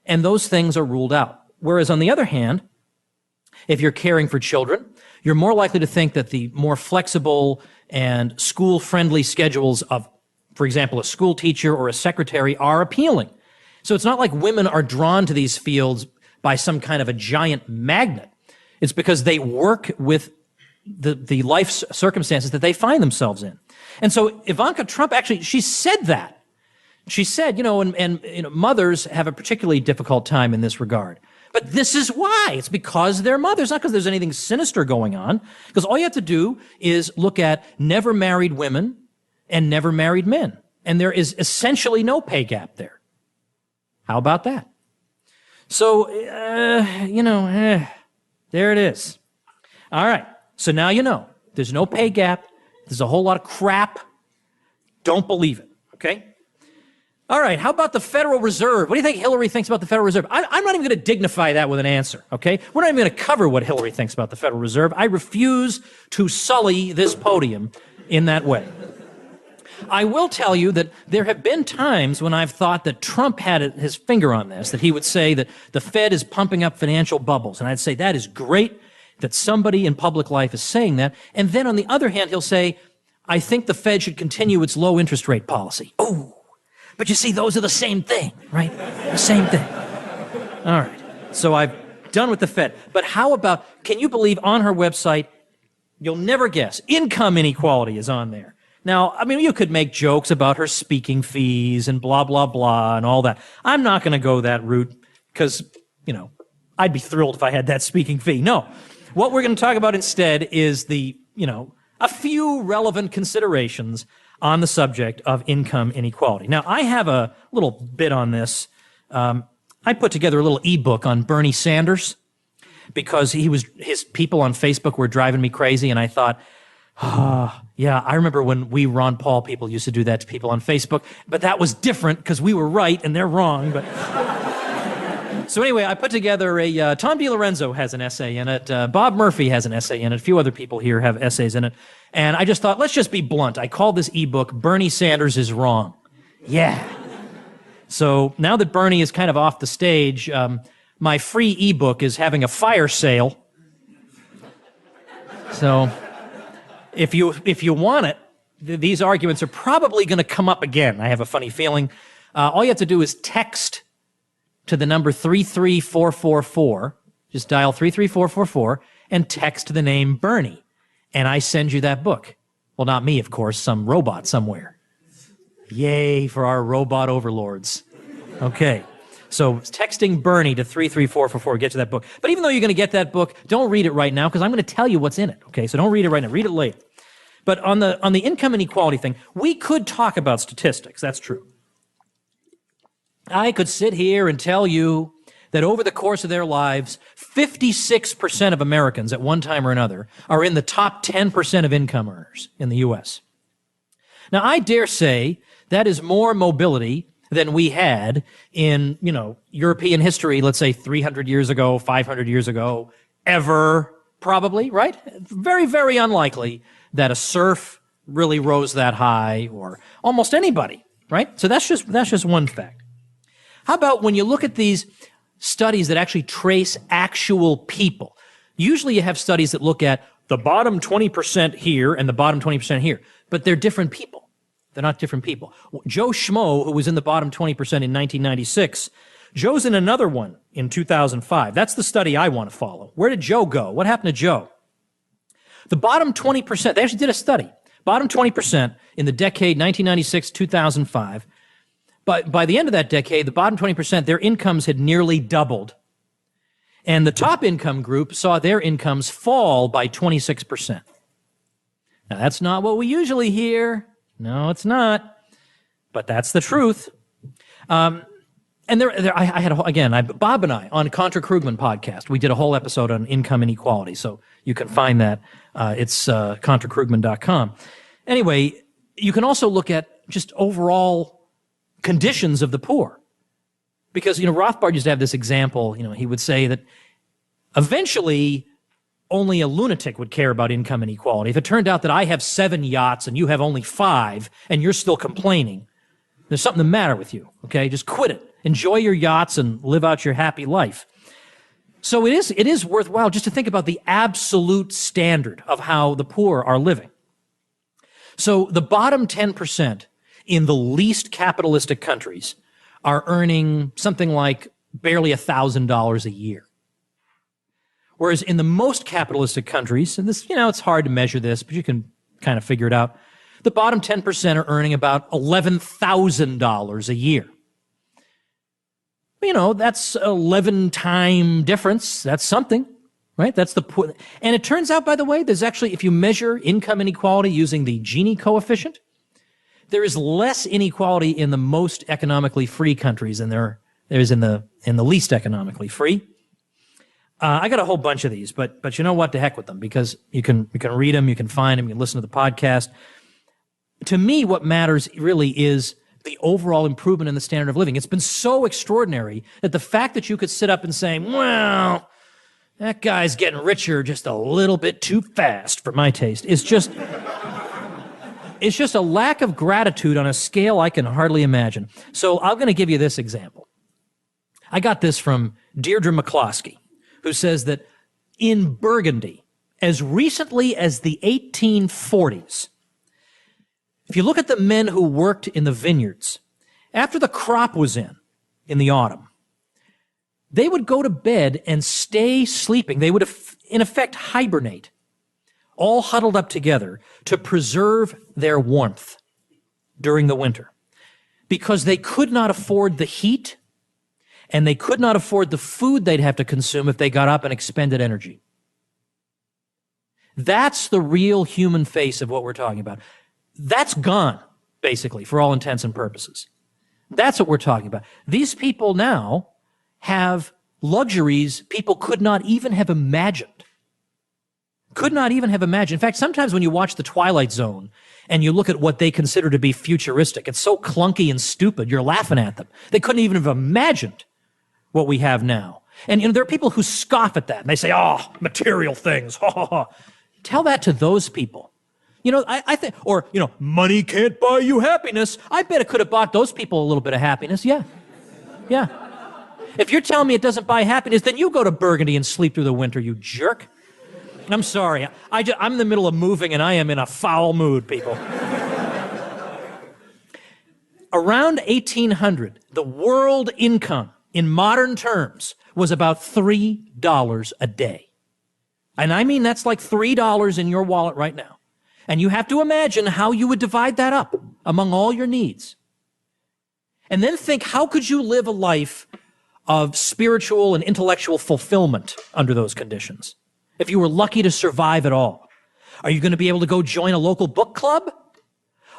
And those things are ruled out. Whereas on the other hand, if you're caring for children, you're more likely to think that the more flexible and school-friendly schedules of, for example, a school teacher or a secretary are appealing. So it's not like women are drawn to these fields by some kind of a giant magnet. It's because they work with the life circumstances that they find themselves in. And so Ivanka Trump actually, she said that. She said, mothers have a particularly difficult time in this regard. But this is why. It's because they're mothers, not because there's anything sinister going on. Because all you have to do is look at never married women and never married men. And there is essentially no pay gap there. How about that? So, there it is. All right. So now you know. There's no pay gap. There's a whole lot of crap. Don't believe it. Okay? All right. How about the Federal Reserve? What do you think Hillary thinks about the Federal Reserve? I'm not even going to dignify that with an answer. Okay? We're not even going to cover what Hillary thinks about the Federal Reserve. I refuse to sully this podium in that way. I will tell you that there have been times when I've thought that Trump had his finger on this, that he would say that the Fed is pumping up financial bubbles. And I'd say that is great that somebody in public life is saying that. And then on the other hand, he'll say, I think the Fed should continue its low interest rate policy. Oh, but you see, those are the same thing, right? The same thing. All right. So I've done with the Fed. But how about, can you believe on her website, you'll never guess, income inequality is on there. Now, I mean, you could make jokes about her speaking fees and blah, blah, blah and all that. I'm not going to go that route because, I'd be thrilled if I had that speaking fee. No. What we're going to talk about instead is a few relevant considerations on the subject of income inequality. Now, I have a little bit on this. I put together a little ebook on Bernie Sanders. because his people on Facebook were driving me crazy, and I thought, yeah, I remember when we Ron Paul people used to do that to people on Facebook, but that was different because we were right and they're wrong. But so anyway, I put together a Tom DiLorenzo has an essay in it, Bob Murphy has an essay in it, a few other people here have essays in it, and I just thought, let's just be blunt. I called this ebook "Bernie Sanders is Wrong." Yeah. So now that Bernie is kind of off the stage, my free ebook is having a fire sale. So if you want it, these arguments are probably going to come up again. I have a funny feeling. All you have to do is text to the number 33444. Just dial 33444 and text the name Bernie, and I send you that book. Well, not me, of course, some robot somewhere. Yay for our robot overlords. Okay. So texting Bernie to 33444 get to that book. But even though you're going to get that book, don't read it right now because I'm going to tell you what's in it. Okay, so don't read it right now. Read it later. But on the income inequality thing, we could talk about statistics. That's true. I could sit here and tell you that over the course of their lives, 56% of Americans at one time or another are in the top 10% of income earners in the U.S. Now, I dare say that is more mobility than we had in, European history, let's say 300 years ago, 500 years ago, ever, probably, right? Very, very unlikely that a serf really rose that high, or almost anybody, right? So that's just one fact. How about when you look at these studies that actually trace actual people? Usually you have studies that look at the bottom 20% here and the bottom 20% here, but they're different people. They're not different people. Joe Schmo, who was in the bottom 20% in 1996, Joe's in another one in 2005. That's the study I want to follow. Where did Joe go? What happened to Joe? The bottom 20%, they actually did a study. Bottom 20% in the decade 1996-2005. But by the end of that decade, the bottom 20%, their incomes had nearly doubled. And the top income group saw their incomes fall by 26%. Now, that's not what we usually hear. No, it's not. But that's the truth. And Bob and I, on Contra Krugman podcast, we did a whole episode on income inequality. So you can find that. It's contrakrugman.com. Anyway, you can also look at just overall conditions of the poor. Because, Rothbard used to have this example, he would say that eventually only a lunatic would care about income inequality. If it turned out that I have 7 yachts and you have only 5 and you're still complaining, there's something the matter with you, okay? Just quit it. Enjoy your yachts and live out your happy life. So it is worthwhile just to think about the absolute standard of how the poor are living. So the bottom 10% in the least capitalistic countries are earning something like barely $1,000 a year. Whereas in the most capitalistic countries, and this, it's hard to measure this, but you can kind of figure it out, the bottom 10% are earning about $11,000 a year. That's 11-time difference. That's something, right? That's the and it turns out, by the way, there's actually, if you measure income inequality using the Gini coefficient, there is less inequality in the most economically free countries than there is in the least economically free. I got a whole bunch of these, but you know what? To heck with them, because you can read them, you can find them, you can listen to the podcast. To me, what matters really is the overall improvement in the standard of living. It's been so extraordinary that the fact that you could sit up and say, well, that guy's getting richer just a little bit too fast for my taste, is just it's just a lack of gratitude on a scale I can hardly imagine. So I'm going to give you this example. I got this from Deirdre McCloskey, who says that in Burgundy, as recently as the 1840s, if you look at the men who worked in the vineyards, after the crop was in the autumn, they would go to bed and stay sleeping. They would, in effect, hibernate, all huddled up together to preserve their warmth during the winter, because they could not afford the heat and they could not afford the food they'd have to consume if they got up and expended energy. That's the real human face of what we're talking about. That's gone, basically, for all intents and purposes. That's what we're talking about. These people now have luxuries people could not even have imagined. Could not even have imagined. In fact, sometimes when you watch The Twilight Zone and you look at what they consider to be futuristic, it's so clunky and stupid, you're laughing at them. They couldn't even have imagined what we have now. And there are people who scoff at that, and they say, oh, material things. Tell that to those people. I think, or, money can't buy you happiness. I bet it could have bought those people a little bit of happiness. Yeah. If you're telling me it doesn't buy happiness, then you go to Burgundy and sleep through the winter, you jerk. I'm sorry. I'm in the middle of moving, and I am in a foul mood, people. Around 1800, the world income in modern terms was about $3 a day. And I mean, that's like $3 in your wallet right now. And you have to imagine how you would divide that up among all your needs. And then think, how could you live a life of spiritual and intellectual fulfillment under those conditions? If you were lucky to survive at all. Are you going to be able to go join a local book club?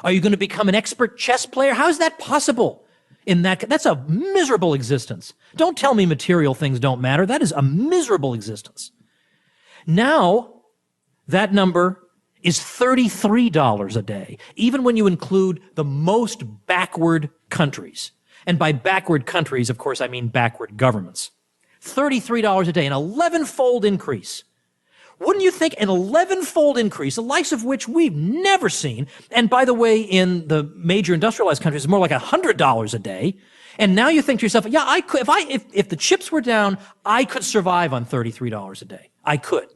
Are you going to become an expert chess player? How is that possible? That's a miserable existence. Don't tell me material things don't matter. That is a miserable existence. Now, that number is $33 a day, even when you include the most backward countries. And by backward countries, of course, I mean backward governments. $33 a day, an 11-fold increase. Wouldn't you think an 11-fold increase, the likes of which we've never seen, and by the way, in the major industrialized countries, it's more like $100 a day, and now you think to yourself, yeah, I could, if the chips were down, I could survive on $33 a day. I could.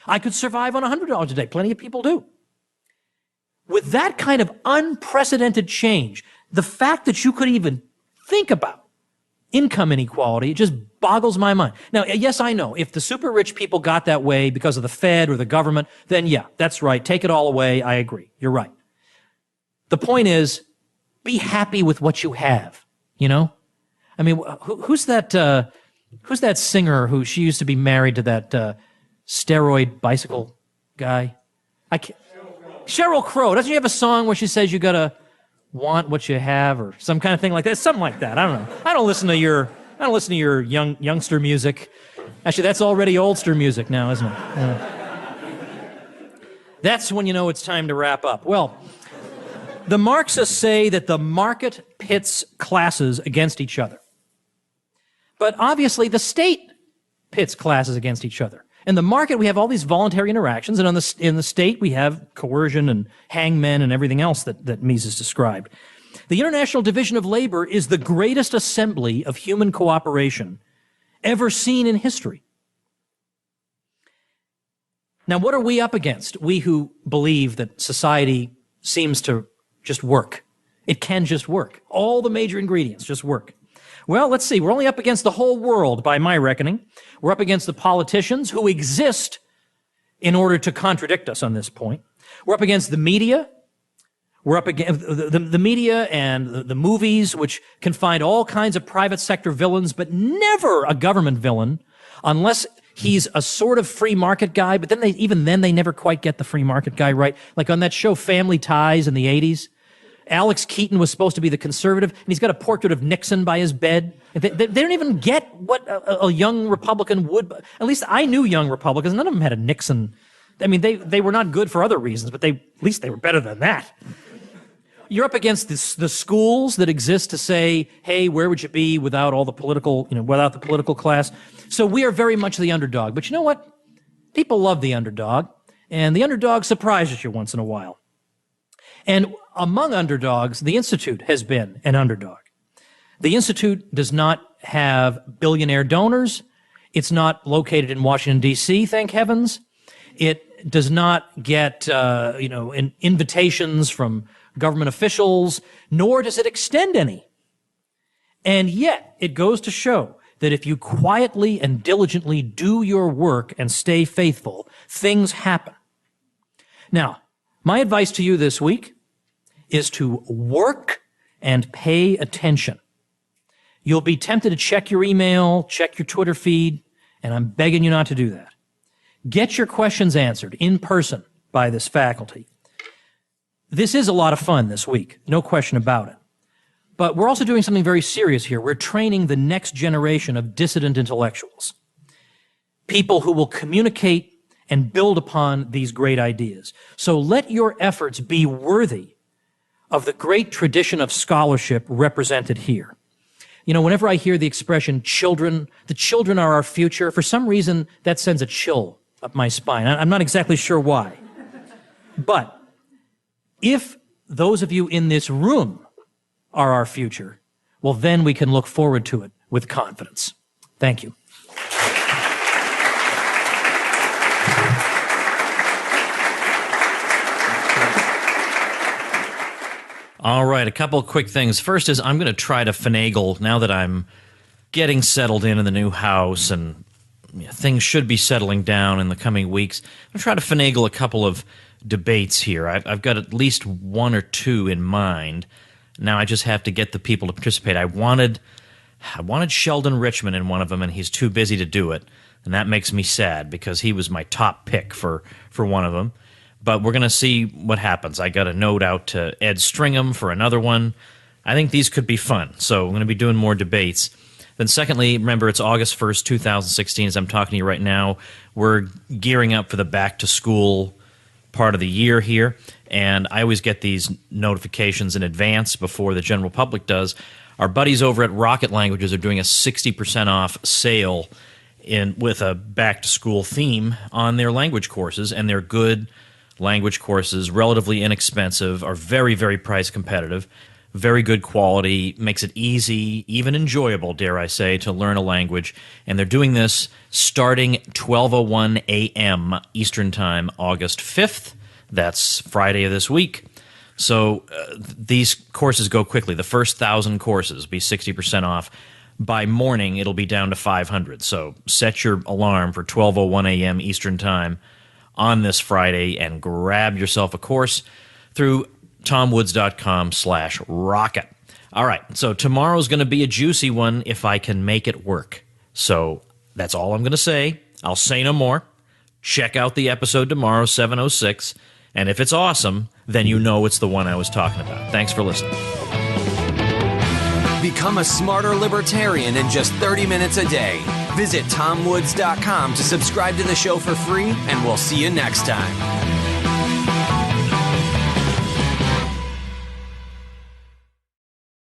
I could survive on $100 a day. Plenty of people do. With that kind of unprecedented change, the fact that you could even think about income inequality, it just boggles my mind. Now, yes, I know, if the super rich people got that way because of the Fed or the government, then yeah, that's right. Take it all away. I agree. You're right. The point is, be happy with what you have, I mean, who's that singer who, she used to be married to that steroid bicycle guy? Sheryl Crow. Doesn't she have a song where she says you gotta want what you have, or some kind of thing like that? Something like that. I don't know. I don't listen to your youngster music. Actually, that's already oldster music now, isn't it? That's when you know it's time to wrap up. Well, the Marxists say that the market pits classes against each other. But obviously, the state pits classes against each other. In the market, we have all these voluntary interactions, and in the state, we have coercion and hangmen and everything else that Mises described. The International Division of Labor is the greatest assembly of human cooperation ever seen in history. Now, what are we up against? We who believe that society seems to just work. It can just work. All the major ingredients just work. Well, let's see. We're only up against the whole world, by my reckoning. We're up against the politicians who exist in order to contradict us on this point. We're up against the media. We're up against the media and the movies, which can find all kinds of private sector villains, but never a government villain, unless he's a sort of free market guy. But then they never quite get the free market guy right. Like on that show Family Ties in the 80s. Alex Keaton was supposed to be the conservative, and he's got a portrait of Nixon by his bed. They don't even get what a young Republican would. At least I knew young Republicans. None of them had a Nixon. I mean, they were not good for other reasons, but at least they were better than that. You're up against the schools that exist to say, hey, where would you be without all the without the political class? So we are very much the underdog. But you know what? People love the underdog, and the underdog surprises you once in a while. And among underdogs, the Institute has been an underdog. The Institute does not have billionaire donors. It's not located in Washington, D.C., thank heavens. It does not get, invitations from government officials, nor does it extend any. And yet, it goes to show that if you quietly and diligently do your work and stay faithful, things happen. Now, my advice to you this week is to work and pay attention. You'll be tempted to check your email, check your Twitter feed, and I'm begging you not to do that. Get your questions answered in person by this faculty. This is a lot of fun this week, no question about it. But we're also doing something very serious here. We're training the next generation of dissident intellectuals, people who will communicate and build upon these great ideas. So let your efforts be worthy of the great tradition of scholarship represented here. You know, whenever I hear the expression the children are our future, for some reason that sends a chill up my spine. I'm not exactly sure why. But if those of you in this room are our future, well, then we can look forward to it with confidence. Thank you. All right, a couple of quick things. First is I'm going to try to finagle, now that I'm getting settled in the new house and things should be settling down in the coming weeks, I'm going to try to finagle a couple of debates here. I've got at least one or two in mind. Now I just have to get the people to participate. I wanted Sheldon Richman in one of them, and he's too busy to do it, and that makes me sad because he was my top pick for one of them. But we're going to see what happens. I got a note out to Ed Stringham for another one. I think these could be fun, so I'm going to be doing more debates. Then secondly, remember, it's August 1st, 2016, as I'm talking to you right now. We're gearing up for the back-to-school part of the year here, and I always get these notifications in advance before the general public does. Our buddies over at Rocket Languages are doing a 60% off sale with a back-to-school theme on their language courses, and they're good language courses, relatively inexpensive, are very, very price competitive, very good quality, makes it easy, even enjoyable, dare I say, to learn a language. And they're doing this starting 12:01 a.m. Eastern Time, August 5th. That's Friday of this week. So these courses go quickly. The first 1,000 courses will be 60% off. By morning, it'll be down to 500. So set your alarm for 12:01 a.m. Eastern Time on this Friday and grab yourself a course through tomwoods.com/rocket. All right, so tomorrow's going to be a juicy one if I can make it work. So that's all I'm going to say. I'll say no more. Check out the episode tomorrow, 7:06, and if it's awesome, then you know it's the one I was talking about. Thanks for listening. Become a smarter libertarian in just 30 minutes a day. Visit TomWoods.com to subscribe to the show for free, and we'll see you next time.